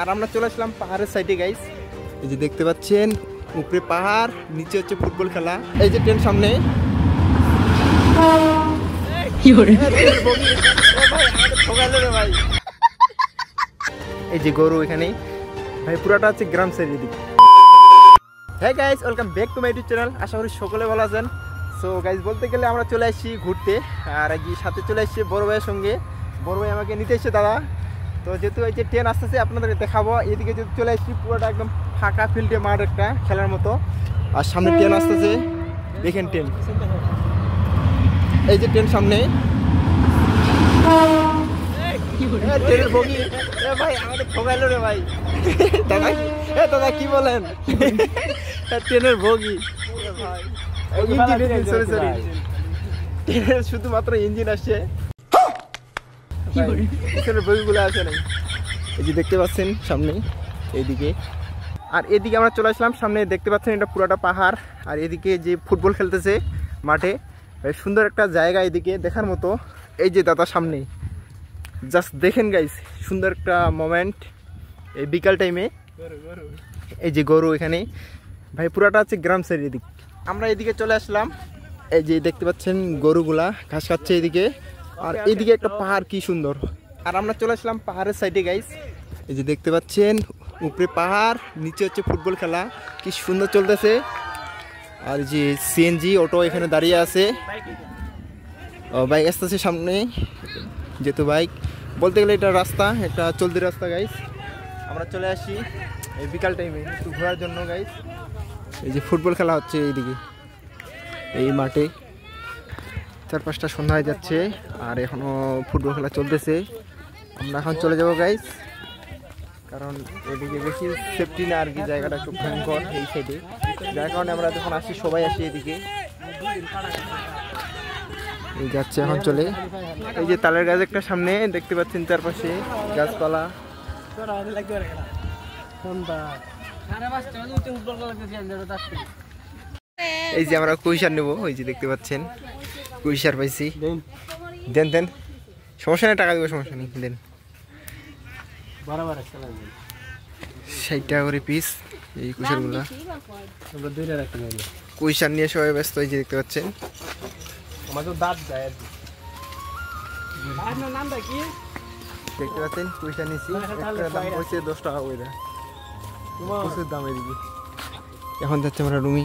আর আমরা চলে আসলাম পাহাড়ের সাইডে গাইস। এই যে দেখতে পাচ্ছেন উপরে পাহাড়, নিচে হচ্ছে ফুটবল খেলা। এই যে ট্রেন সামনে, এই যে গরু এখানে ভাই, পুরাটা হচ্ছে গ্রাম সাইড এদিকে। হ্যাঁ guys, welcome back to my YouTube channel. আশা করি সকলে ভালো আছেন। সো গাইস, বলতে গেলে আমরা চলে আসছি ঘুরতে, আর এই সাথে চলে আসছি বড় ভাইয়ের সঙ্গে। বড় ভাই আমাকে নিতে এসছে দাদা। তো যেহেতু এই যে ট্রেন আসতেছে আপনাদেরকে দেখাবো। এদিকে যেহেতু চলে আসছি, পুরোটা একদম ফাঁকা ফিল্ডে মাঠ একটা খেলার মতো, আর সামনে ট্রেন আসতেছে। দেখেন ট্রেন, এই যে ট্রেন সামনে, ট্রেনের বগি। ভাই আমাদের ঠকাইলো রে ভাই। দাদা দাদা কি বলেন? ট্রেনের বগি, ট্রেনের শুধুমাত্র ইঞ্জিন আসছে, ট্রেনের বগিগুলো আসে নাই। এই যে দেখতে পাচ্ছেন সামনে এইদিকে, আর এদিকে আমরা চলে আসলাম। সামনে দেখতে পাচ্ছেন এটা পুরাটা পাহাড়, আর এদিকে যে ফুটবল খেলতেছে মাঠে, সুন্দর একটা জায়গা এদিকে দেখার মতো। এই যে দাদা সামনে, জাস্ট দেখেন গাইস, সুন্দর একটা মোমেন্ট এই বিকাল টাইমে। এই যে গরু এখানে ভাই, পুরাটা হচ্ছে গ্রাম সাইড এদিক। আমরা এদিকে চলে আসলাম, এই যে দেখতে পাচ্ছেন গরুগুলা ঘাস খাচ্ছে এদিকে, আর এদিকে একটা পাহাড় কি সুন্দর। আর আমরা চলে আসলাম পাহাড়ের সাইডে গাইস। এই যে দেখতে পাচ্ছেন উপরে পাহাড়, নিচে হচ্ছে ফুটবল খেলা, কি সুন্দর চলতেছে। আর যে সিএনজি অটো এখানে দাঁড়িয়ে আছে, বাইক আসতেছে সামনে, যেহেতু বাইক বলতে গেলে এটা রাস্তা, একটা চলতি রাস্তা গাইস। আমরা চলে আসি এই বিকাল টাইমে একটু ঘোরার জন্য গাইস। এই যে ফুটবল খেলা হচ্ছে এইদিকে এই মাঠে, 4-5টা সন্ধ্যা হয়ে যাচ্ছে, আর এখনো ফুটবল খেলা চলতেছে। আমরা এখন চলে যাব গাইস, কারণ এদিকে বেশি সেফটি না আর কি, জায়গাটা একটু ভয়ঙ্কর এই সাইডে, যার কারণে আমরা যখন আসি সবাই আসি এদিকে। এই যাচ্ছে এখন চলে, এই যে তালের গাছ একটা সামনে দেখতে পাচ্ছেন, চারপাশে গাছপালা। এই যে আমরা কুইশার নেবো, ওই যে দেখতে পাচ্ছেন কুইশার পাইছি। দেন দেন, সমস্যা নেই, টাকা দিব, সমস্যা নেই, দেন। 60 টাকা করে পিস এই কুইশারগুলা। কুইশার নিয়ে সবাই ব্যস্ত, এই যে দেখতে পাচ্ছেন। দেখতে পাচ্ছেন কুইশার নিচ্ছি, একটা দাম পড়ছে 10 টাকা করে, প্রচুর দাম এদিকে। এখন যাচ্ছে আমরা রুমি।